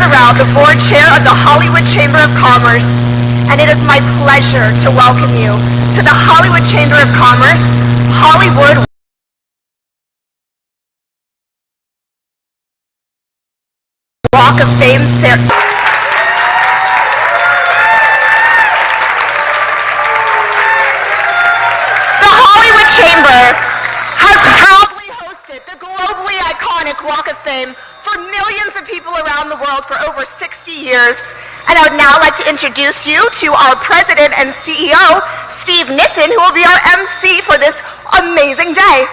Around, the board chair of the Hollywood Chamber of Commerce, and it is my pleasure to welcome you to the Hollywood Chamber of Commerce Hollywood Walk of Fame ceremony. The Hollywood Chamber has proudly hosted the globally iconic Walk of Fame for millions of people around the world for over 60 years. And I would now like to introduce you to our President and CEO, Steve Nissen, who will be our MC for this amazing day.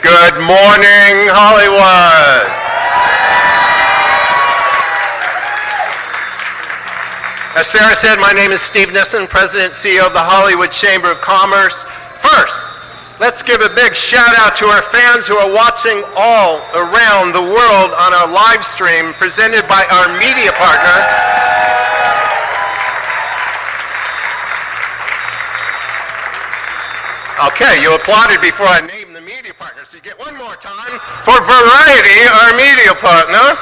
Good morning, Hollywood. As Sarah said, my name is Steve Nissen, President and CEO of the Hollywood Chamber of Commerce. First, let's give a big shout out to our fans who are watching all around the world on our live stream presented by our media partner. Okay, you applauded before I named the media partner, so you get one more time for Variety, our media partner.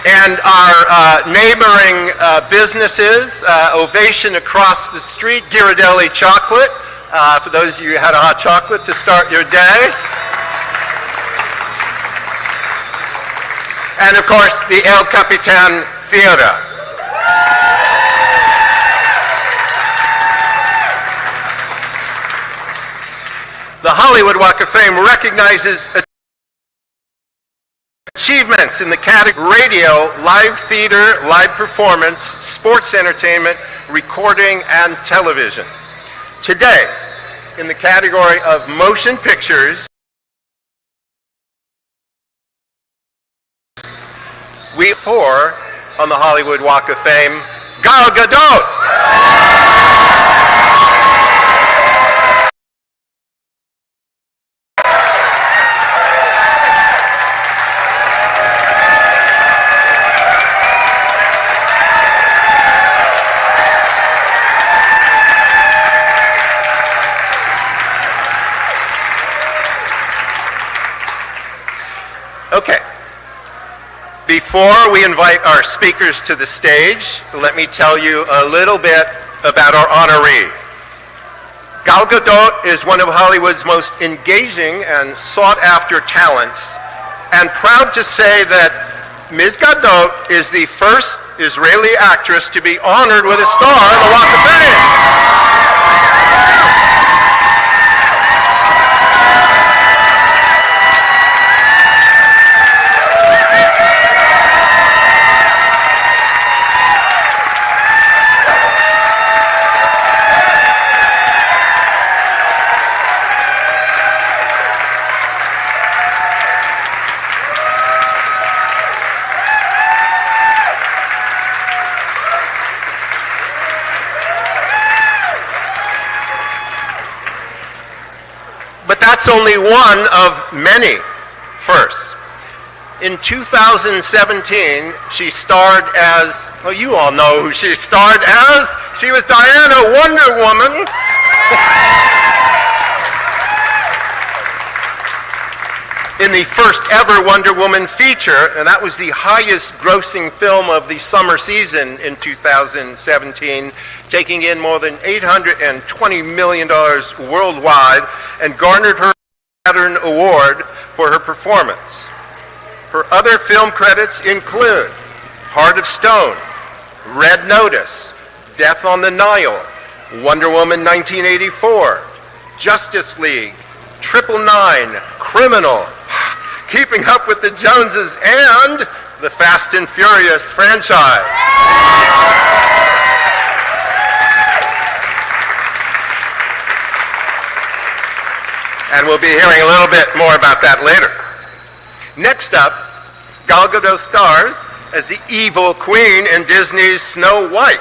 And our neighboring businesses, Ovation across the street, Ghirardelli Chocolate, for those of you who had a hot chocolate to start your day. And of course, the El Capitan Theater. The Hollywood Walk of Fame recognizes achievements in the category radio, live theater, live performance, sports entertainment, recording, and television. Today, in the category of motion pictures, we pour on the Hollywood Walk of Fame, Gadot. Okay, before we invite our speakers to the stage, let me tell you a little bit about our honoree. Gal Gadot is one of Hollywood's most engaging and sought-after talents, and proud to say that Ms. Gadot is the first Israeli actress to be honored with a star on the Walk of Fame. But that's only one of many firsts. In 2017, she starred as, well, you all know who she starred as. She was Diana Wonder Woman. In the first ever Wonder Woman feature, and that was the highest grossing film of the summer season in 2017, taking in more than $820 million worldwide, and garnered her Saturn Award for her performance. Her other film credits include Heart of Stone, Red Notice, Death on the Nile, Wonder Woman 1984, Justice League, 999, Criminal, Keeping Up with the Joneses, and the Fast and Furious franchise. And we'll be hearing a little bit more about that later. Next up, Gal Gadot stars as the evil queen in Disney's Snow White.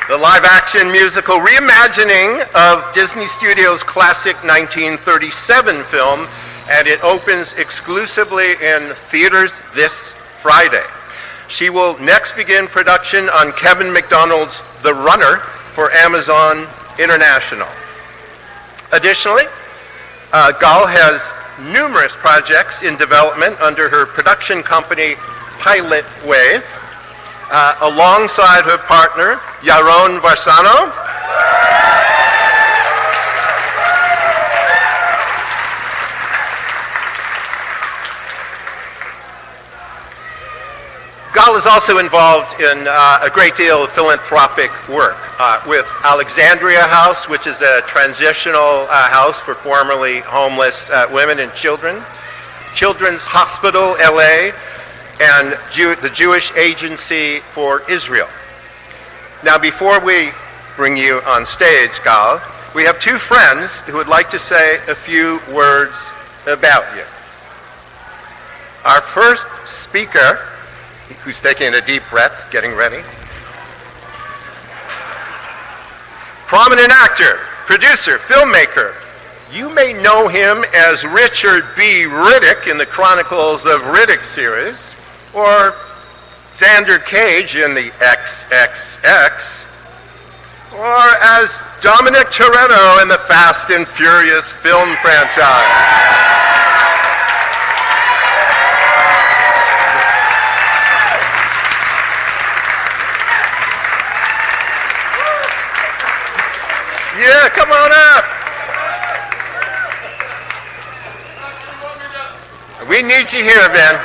The live-action musical reimagining of Disney Studios' classic 1937 film, and it opens exclusively in theaters this Friday. She will next begin production on Kevin McDonald's The Runner for Amazon International. Additionally, Gal has numerous projects in development under her production company Pilot Wave, alongside her partner Yaron Varsano. Gal is also involved in a great deal of philanthropic work with Alexandria House, which is a transitional house for formerly homeless women and children, Children's Hospital LA, and the Jewish Agency for Israel. Now, before we bring you on stage, Gal, we have two friends who would like to say a few words about you. Our first speaker, who's taking a deep breath, getting ready. Prominent actor, producer, filmmaker. You may know him as Richard B. Riddick in the Chronicles of Riddick series, or Xander Cage in the XXX, or as Dominic Toretto in the Fast and Furious film franchise. Yeah, come on up. We need you here, Ben.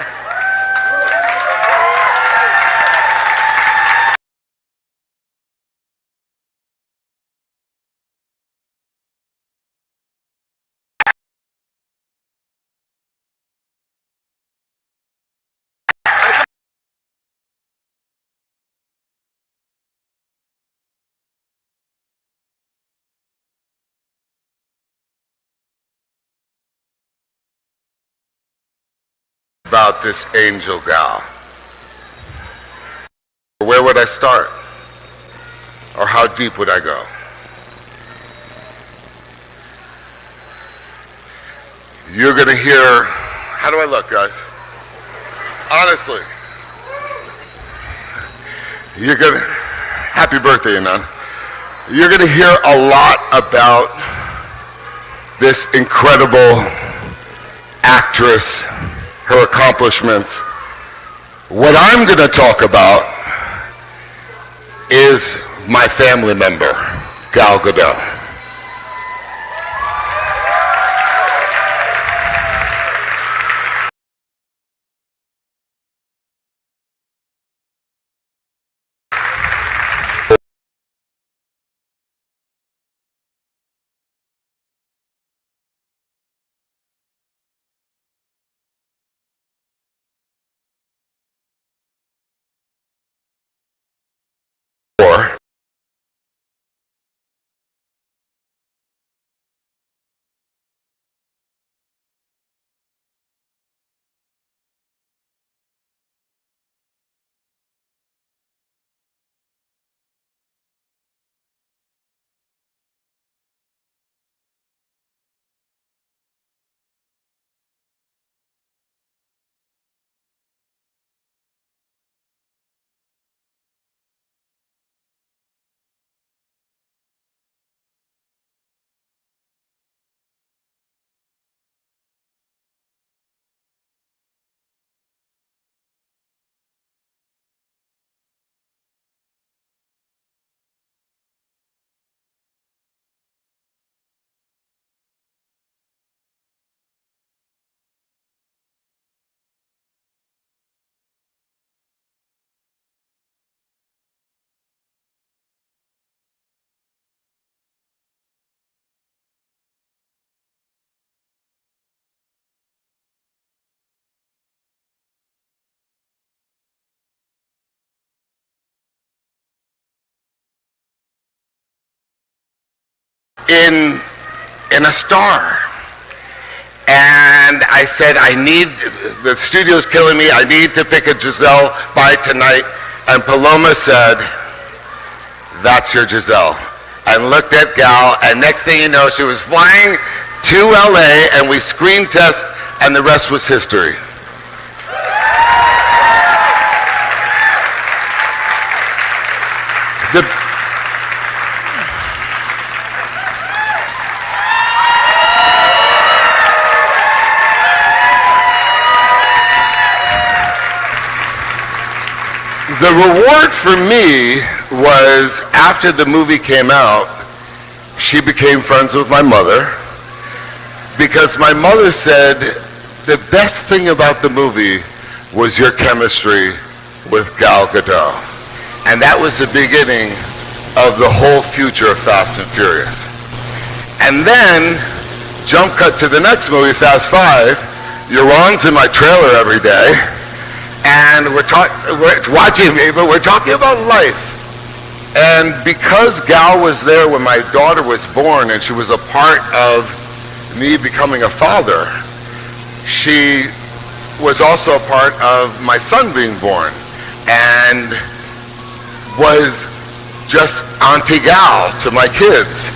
About this angel gal. Where would I start? Or how deep would I go? You're gonna hear, how do I look, guys? Honestly. You're gonna, happy birthday, Anon. You're gonna hear a lot about this incredible actress, her accomplishments. What I'm going to talk about is my family member, Gal Gadot. In a star. And I said, the studio's killing me, I need to pick a Giselle by tonight. And Paloma said, that's your Giselle. And looked at Gal, and next thing you know, she was flying to LA, and we screen test, and the rest was history. The reward for me was, after the movie came out, she became friends with my mother, because my mother said the best thing about the movie was your chemistry with Gal Gadot. And that was the beginning of the whole future of Fast and Furious. And then, jump cut to the next movie, Fast 5. Yaron's in my trailer every day. And we're watching me, but we're talking about life. And because Gal was there when my daughter was born, and she was a part of me becoming a father, she was also a part of my son being born, and was just Auntie Gal to my kids.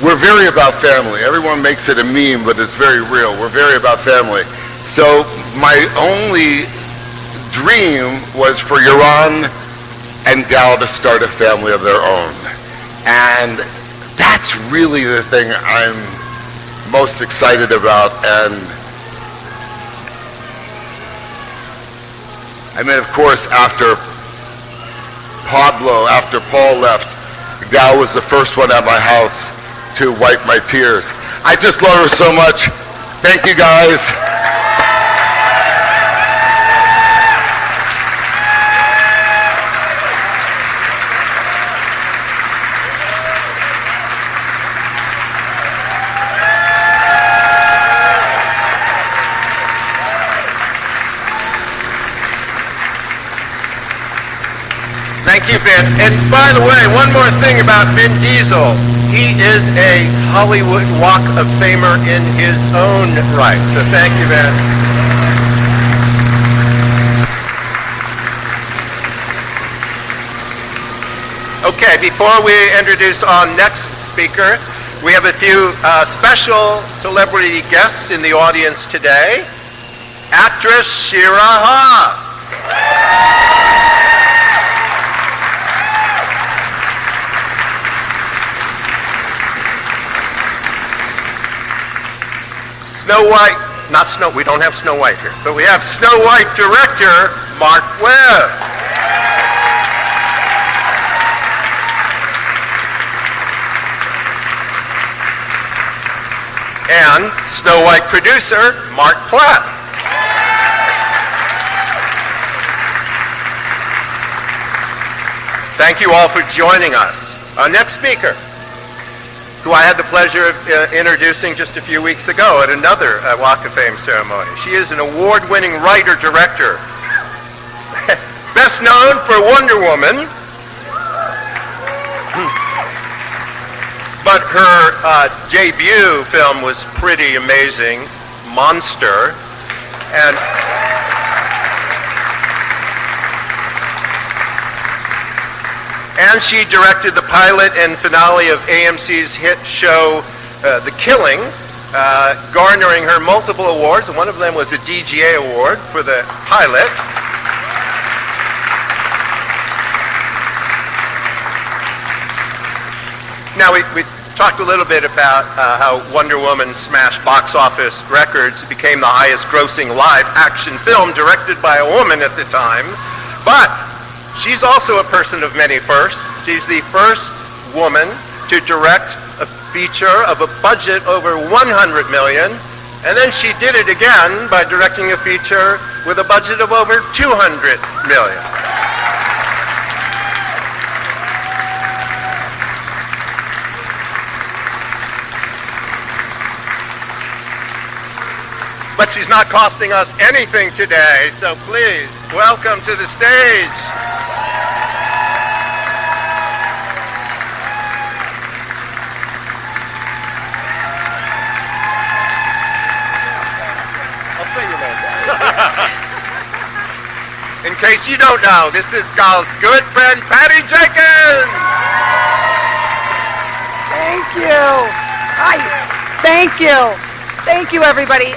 We're very about family. Everyone makes it a meme, but it's very real. We're very about family. So my only dream was for Yaron and Gal to start a family of their own. And that's really the thing I'm most excited about. And then, of course, after Paul left, Gal was the first one at my house to wipe my tears. I just love her so much. Thank you, guys. Thank you, Vin. And by the way, one more thing about Vin Diesel. He is a Hollywood Walk of Famer in his own right. So thank you, Vin. Okay, before we introduce our next speaker, we have a few special celebrity guests in the audience today. Actress Shira Haas. We don't have Snow White here, but we have Snow White director Mark Webb. And Snow White producer Mark Platt. Thank you all for joining us. Our next speaker, who I had the pleasure of introducing just a few weeks ago at another Walk of Fame ceremony. She is an award-winning writer-director, best known for Wonder Woman, but her debut film was pretty amazing, Monster, and she directed the pilot and finale of AMC's hit show, The Killing, garnering her multiple awards, and one of them was a DGA award for the pilot. Now, we talked a little bit about how Wonder Woman smashed box office records, became the highest grossing live action film directed by a woman at the time, but she's also a person of many firsts. She's the first woman to direct a feature of a budget over 100 million, and then she did it again by directing a feature with a budget of over 200 million. But she's not costing us anything today, so please, welcome to the stage. In case you don't know, this is Gal's good friend, Patty Jenkins. Thank you. Hi. Thank you. Thank you, everybody.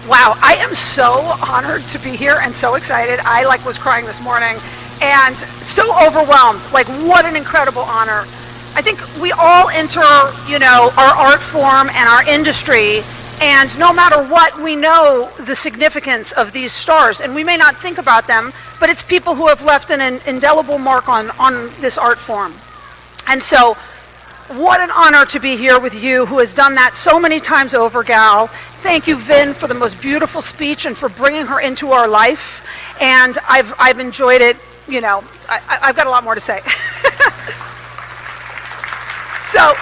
Wow, I am so honored to be here and so excited. I was crying this morning and so overwhelmed. What an incredible honor. I think we all enter, our art form and our industry, and no matter what, we know the significance of these stars, and we may not think about them, but it's people who have left an indelible mark on this art form. And so, what an honor to be here with you, who has done that so many times over, Gal. Thank you, Vin, for the most beautiful speech and for bringing her into our life. And I've enjoyed it. I've got a lot more to say. So,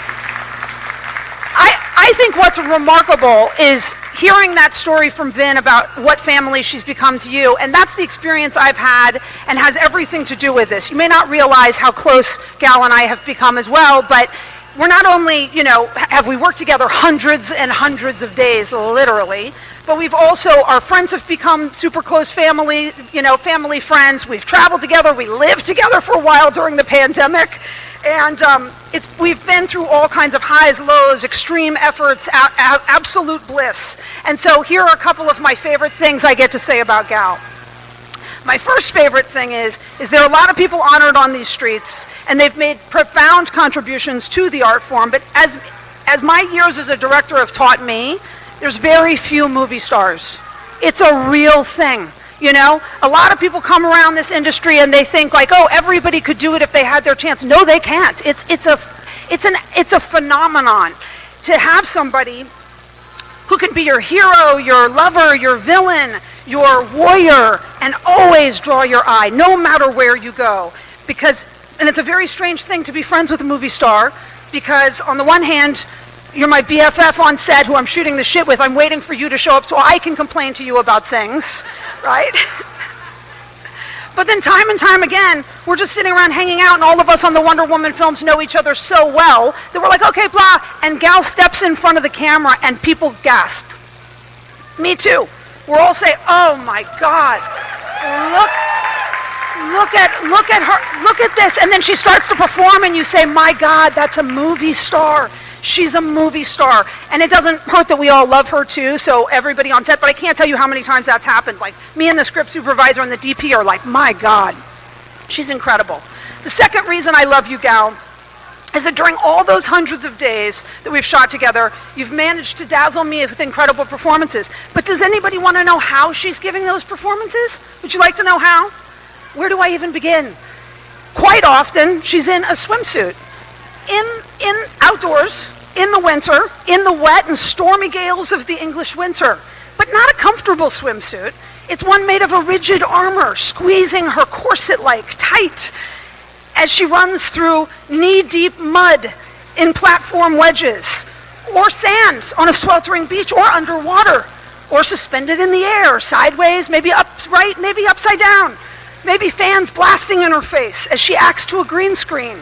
I think what's remarkable is hearing that story from Vin about what family she's become to you, and that's the experience I've had and has everything to do with this. You may not realize how close Gal and I have become as well, but we're not only, have we worked together hundreds and hundreds of days, literally, but we've also, our friends have become super close family, family friends. We've traveled together. We lived together for a while during the pandemic. And we've been through all kinds of highs, lows, extreme efforts, absolute bliss. And so here are a couple of my favorite things I get to say about Gal. My first favorite thing is there are a lot of people honored on these streets, and they've made profound contributions to the art form, but as my years as a director have taught me, there's very few movie stars. It's a real thing. A lot of people come around this industry and they think everybody could do it if they had their chance. No, they can't. It's a phenomenon to have somebody who can be your hero, your lover, your villain, your warrior, and always draw your eye, no matter where you go. And it's a very strange thing to be friends with a movie star, because on the one hand, you're my BFF on set who I'm shooting the shit with. I'm waiting for you to show up so I can complain to you about things, right? But then time and time again, we're just sitting around hanging out, and all of us on the Wonder Woman films know each other so well that we're like, okay, blah, and Gal steps in front of the camera and people gasp. Me too. We'll all say, oh my God, look at her, look at this. And then she starts to perform and you say, my God, that's a movie star. She's a movie star. And it doesn't hurt that we all love her too, so everybody on set, but I can't tell you how many times that's happened. Me and the script supervisor and the DP are like, my God, she's incredible. The second reason I love you, Gal, is that during all those hundreds of days that we've shot together, you've managed to dazzle me with incredible performances. But does anybody want to know how she's giving those performances? Would you like to know how? Where do I even begin? Quite often, she's in a swimsuit. In outdoors, in the winter, in the wet and stormy gales of the English winter. But not a comfortable swimsuit. It's one made of a rigid armor, squeezing her corset-like tight as she runs through knee-deep mud in platform wedges, or sand on a sweltering beach, or underwater, or suspended in the air, sideways, maybe upright, maybe upside down, maybe fans blasting in her face as she acts to a green screen,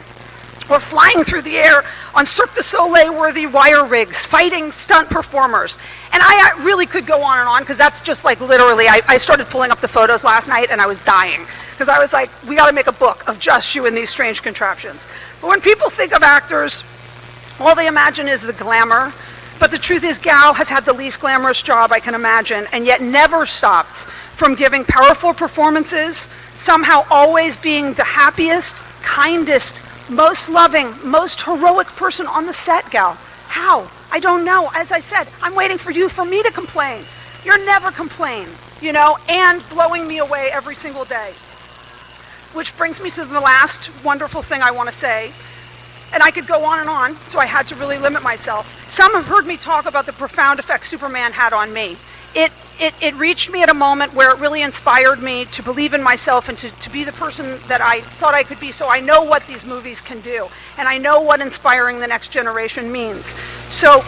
or flying through the air on Cirque du Soleil-worthy wire rigs, fighting stunt performers. And I really could go on and on, because that's just literally, I started pulling up the photos last night and I was dying. Because I was like, we got to make a book of just you in these strange contraptions. But when people think of actors, all they imagine is the glamour. But the truth is, Gal has had the least glamorous job I can imagine, and yet never stopped from giving powerful performances, somehow always being the happiest, kindest, most loving, most heroic person on the set, Gal. How? I don't know. As I said, I'm waiting for me to complain. You're never complain, and blowing me away every single day. Which brings me to the last wonderful thing I want to say. And I could go on, so I had to really limit myself. Some have heard me talk about the profound effect Superman had on me. It reached me at a moment where it really inspired me to believe in myself and to be the person that I thought I could be, so I know what these movies can do. And I know what inspiring the next generation means. So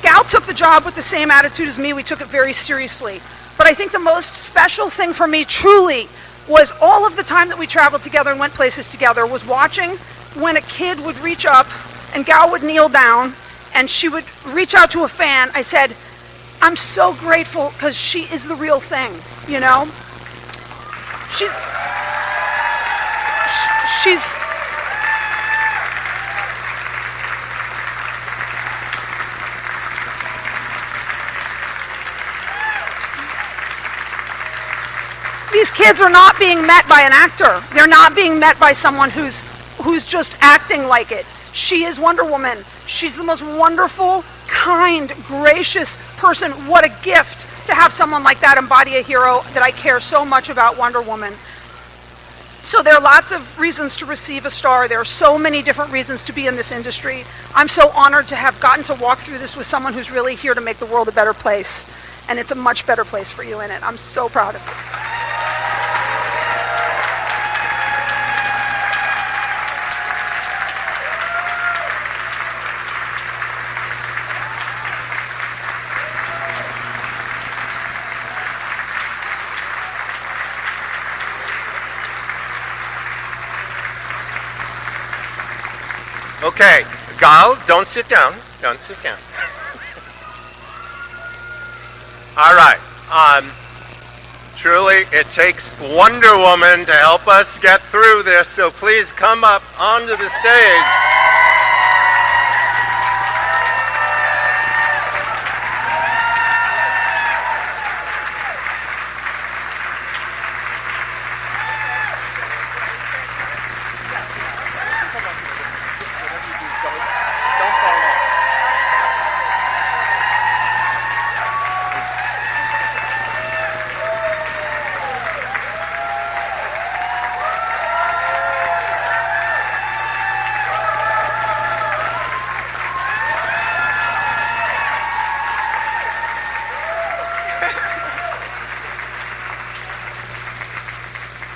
Gal took the job with the same attitude as me. We took it very seriously. But I think the most special thing for me, truly, was all of the time that we traveled together and went places together was watching when a kid would reach up and Gal would kneel down and she would reach out to a fan. I said, I'm so grateful because she is the real thing, you know? She's these kids are not being met by an actor. They're not being met by someone who's just acting like it. She is Wonder Woman. She's the most wonderful, kind, gracious person. What a gift to have someone like that embody a hero that I care so much about, Wonder Woman. So there are lots of reasons to receive a star. There are so many different reasons to be in this industry. I'm so honored to have gotten to walk through this with someone who's really here to make the world a better place. And it's a much better place for you in it. I'm so proud of you. Okay, Gal, don't sit down. Don't sit down. All right. Truly, it takes Wonder Woman to help us get through this, so please come up onto the stage.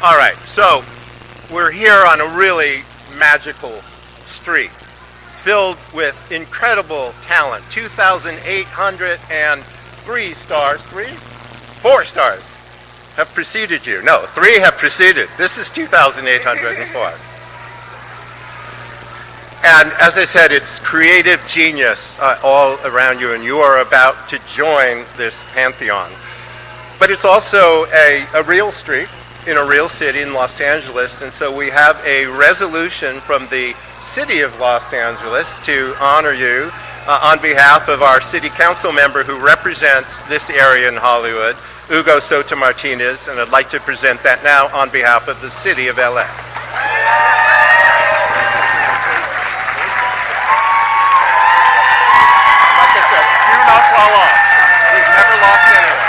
All right, so we're here on a really magical street filled with incredible talent. 2,803 stars, 4 stars have preceded you. No, 3 have preceded. This is 2,804. And as I said, it's creative genius all around you, and you are about to join this pantheon. But it's also a real street in a real city in Los Angeles, and so we have a resolution from the city of Los Angeles to honor you on behalf of our city council member who represents this area in Hollywood, Hugo Soto Martinez, and I'd like to present that now on behalf of the city of LA. Like I said, do not fall off. We've never lost anyone.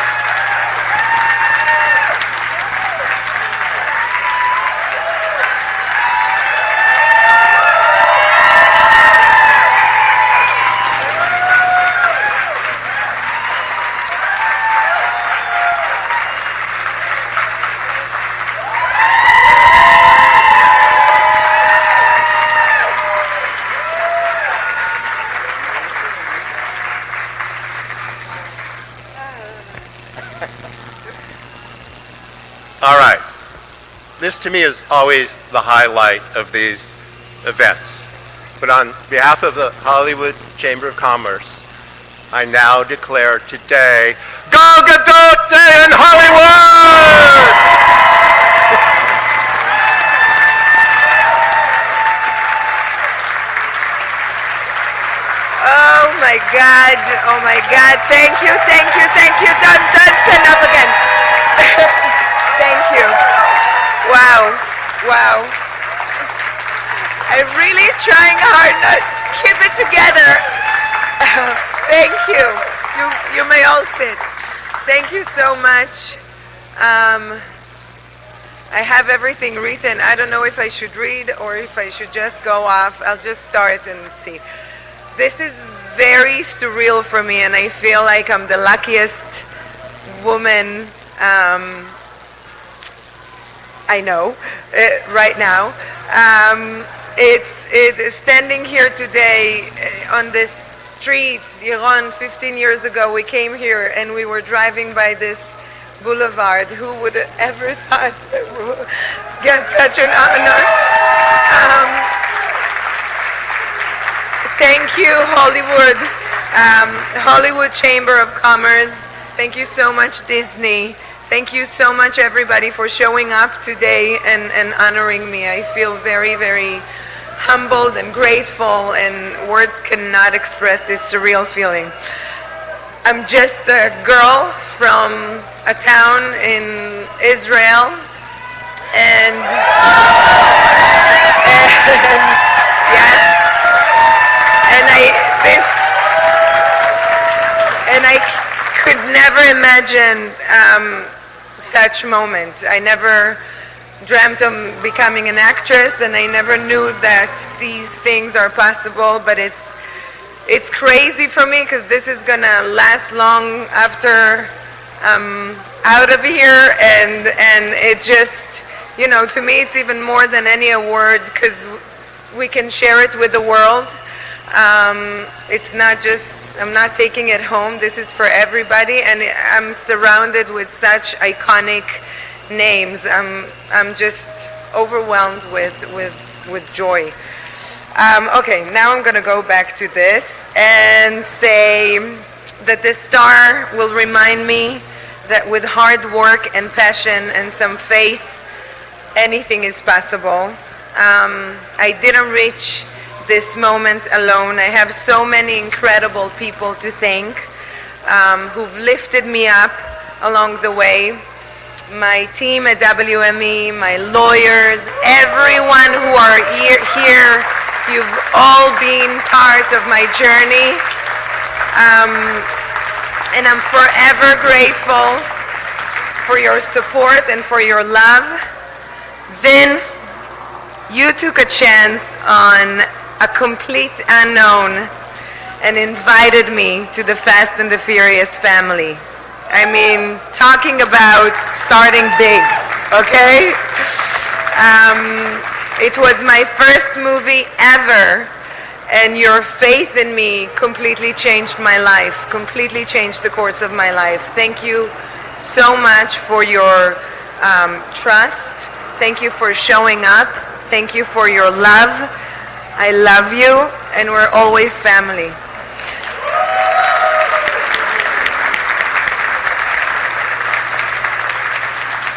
All right. This to me is always the highlight of these events. But on behalf of the Hollywood Chamber of Commerce, I now declare today Gal Gadot Day in Hollywood! Oh my God, oh my God. Thank you. Don't stand up again. Thank you. Wow. I'm really trying hard not to keep it together. Thank you. You may all sit. Thank you so much. I have everything written. I don't know if I should read or if I should just go off. I'll just start and see. This is very surreal for me, and I feel like I'm the luckiest woman I know right now. It's standing here today on this street. Yaron, 15 years ago, we came here and we were driving by this boulevard. Who would have ever thought that we would get such an honor? Thank you, Hollywood. Hollywood Chamber of Commerce, thank you so much, Disney. Thank you so much, everybody, for showing up today and honoring me. I feel very, very humbled and grateful, and words cannot express this surreal feeling. I'm just a girl from a town in Israel, and yes, and I could never imagine such moment. I never dreamt of becoming an actress, and I never knew that these things are possible, but it's crazy for me because this is gonna last long after I'm out of here, and it just, you know, to me it's even more than any award because we can share it with the world. It's not just, I'm not taking it home, this is for everybody, and I'm surrounded with such iconic names. I'm just overwhelmed with joy. Okay, now I'm going to go back to this and say that this star will remind me that with hard work and passion and some faith, anything is possible. I didn't reach this moment alone. I have so many incredible people to thank who've lifted me up along the way. My team at WME, my lawyers, everyone who are here, you've all been part of my journey. And I'm forever grateful for your support and for your love. Then you took a chance on a complete unknown and invited me to the Fast and the Furious family. I mean, talking about starting big, okay? It was my first movie ever, and your faith in me completely changed my life, completely changed the course of my life. Thank you so much for your trust. Thank you for showing up. Thank you for your love. I love you, and we're always family.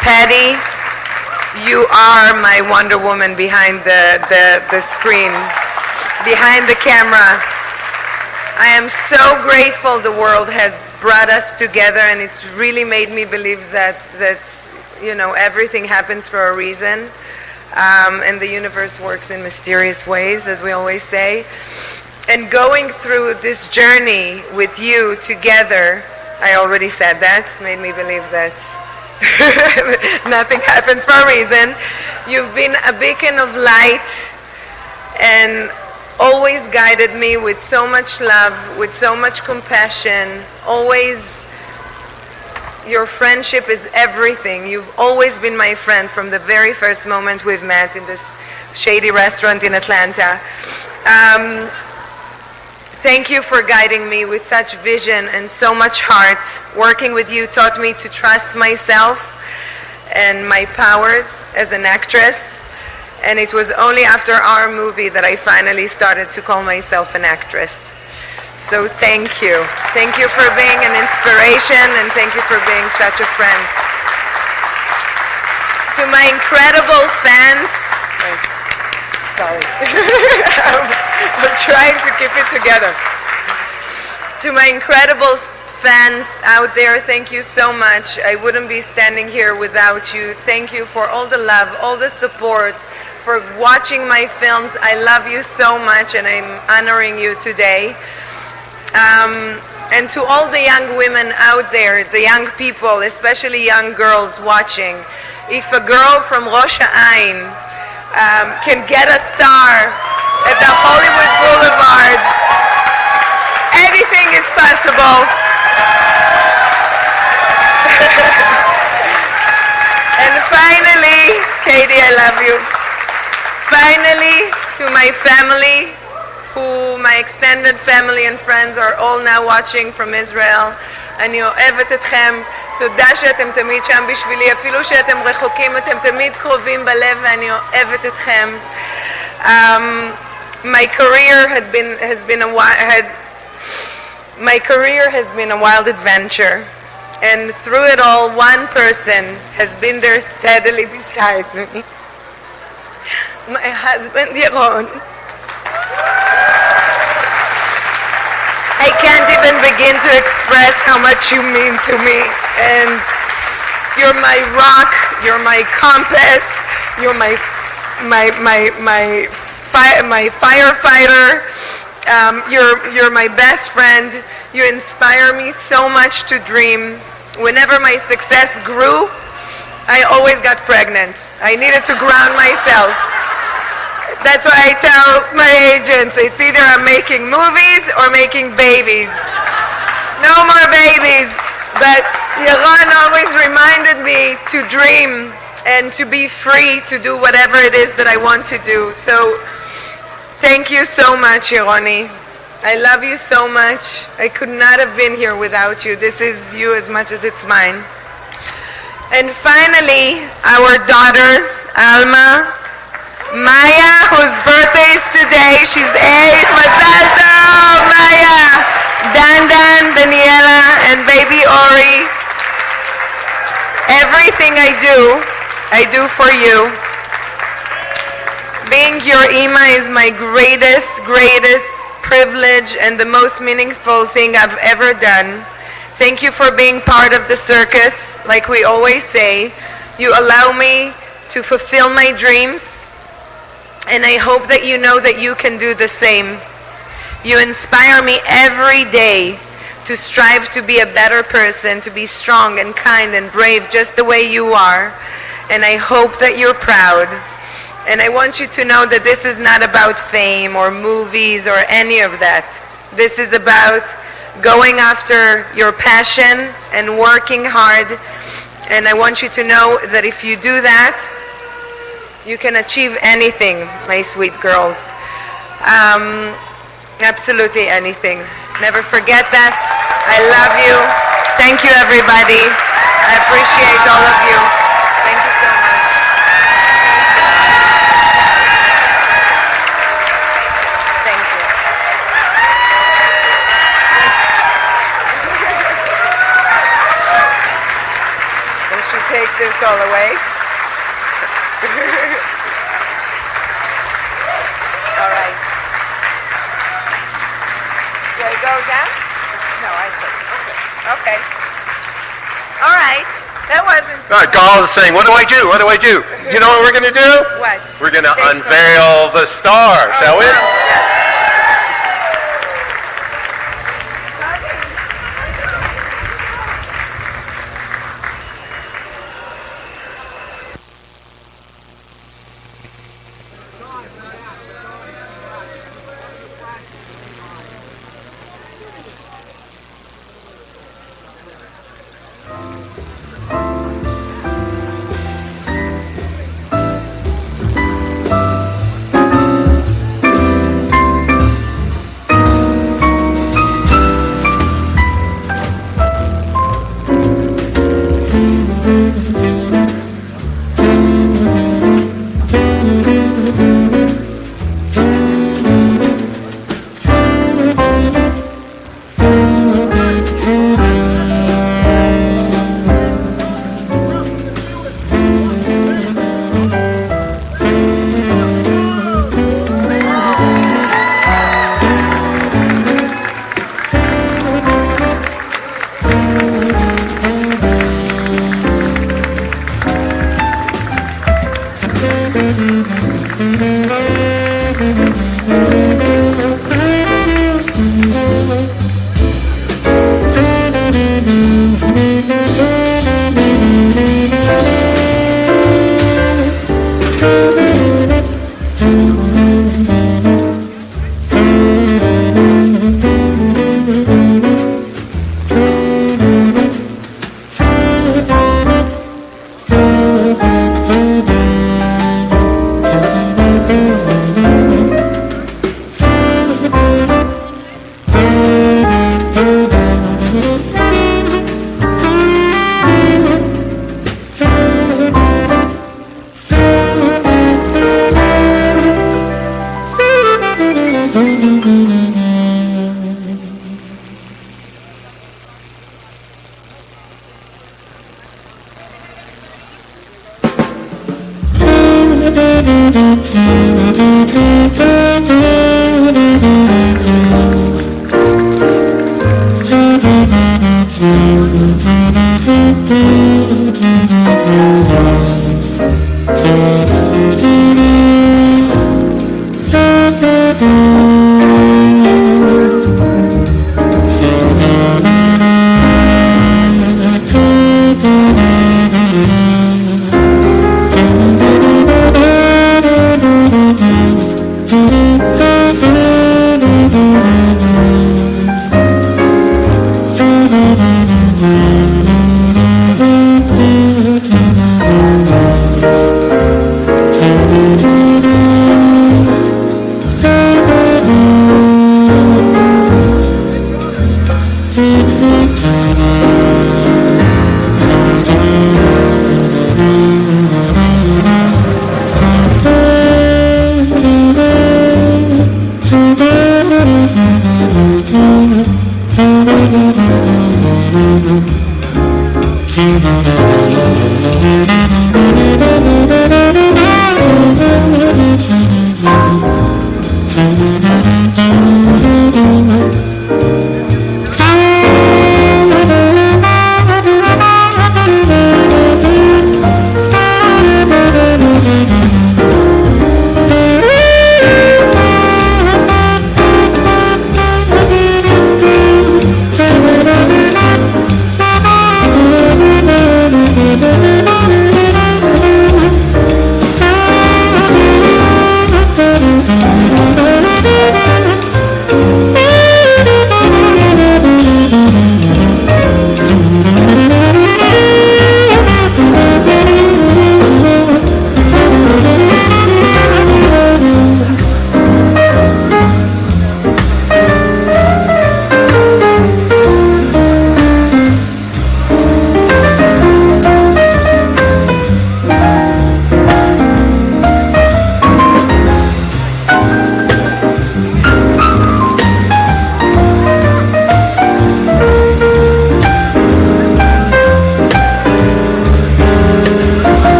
Patty, you are my Wonder Woman behind the screen, behind the camera. I am so grateful the world has brought us together, and it's really made me believe that you know, everything happens for a reason, and the universe works in mysterious ways, as we always say. And going through this journey with you together, I already said that, made me believe that nothing happens for a reason. You've been a beacon of light and always guided me with so much love, with so much compassion. Always, your friendship is everything. You've always been my friend from the very first moment we've met in this shady restaurant in Atlanta. Thank you for guiding me with such vision and so much heart. Working with you taught me to trust myself and my powers as an actress. And it was only after our movie that I finally started to call myself an actress. So thank you. Thank you for being an inspiration, and thank you for being such a friend. To my incredible fans, sorry. I'm trying to keep it together. To my incredible fans out there, thank you so much. I wouldn't be standing here without you. Thank you for all the love, all the support, for watching my films. I love you so much, and I'm honoring you today. And to all the young women out there, the young people, especially young girls watching, if a girl from Rosh Hashanah can get a star at the Hollywood Boulevard, anything is possible. And finally, Katie, I love you. Finally, to my family, who my extended family and friends are all now watching from Israel, אני אוהבת אתכם. תודה שאתם תמיד שם בשבילי, אפילו שאתם רחוקים, אתם תמיד קרובים בלב, ואני אוהבת אתכם. My career had My career has been a wild adventure, and through it all, one person has been there steadily beside me. My husband, Yaron. I can't even begin to express how much you mean to me, and you're my rock, you're my compass, you're my firefighter, you're my best friend. You inspire me so much to dream. Whenever my success grew, I always got pregnant. I needed to ground myself. That's why I tell my agents, it's either I'm making movies or making babies. No more babies. But Yaron always reminded me to dream and to be free to do whatever it is that I want to do. So thank you so much, Yaroni. I love you so much. I could not have been here without you. This is you as much as it's mine. And finally, our daughters, Alma, Maya, whose birthday is today. She's 8. Mazal tov, Maya. Dan, Daniela, and baby Ori. Everything I do for you. Being your Ima is my greatest privilege and the most meaningful thing I've ever done. Thank you for being part of the circus. Like we always say, you allow me to fulfill my dreams, and I hope that you know that you can do the same. You inspire me every day to strive to be a better person, to be strong and kind and brave just the way you are, and I hope that you're proud. And I want you to know that this is not about fame or movies or any of that. This is about going after your passion and working hard. And I want you to know that if you do that, you can achieve anything, my sweet girls. Absolutely anything. Never forget that. I love you. Thank you, everybody. I appreciate all of you. Thank you so much. Thank you. I should take this all away. All right. Do I go down? No, I said, okay. All right. That wasn't... Gaul is saying, what do I do? What do I do? You know what we're going to do? What? We're going to unveil the star, shall we? Yes.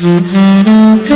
Mm-hmm.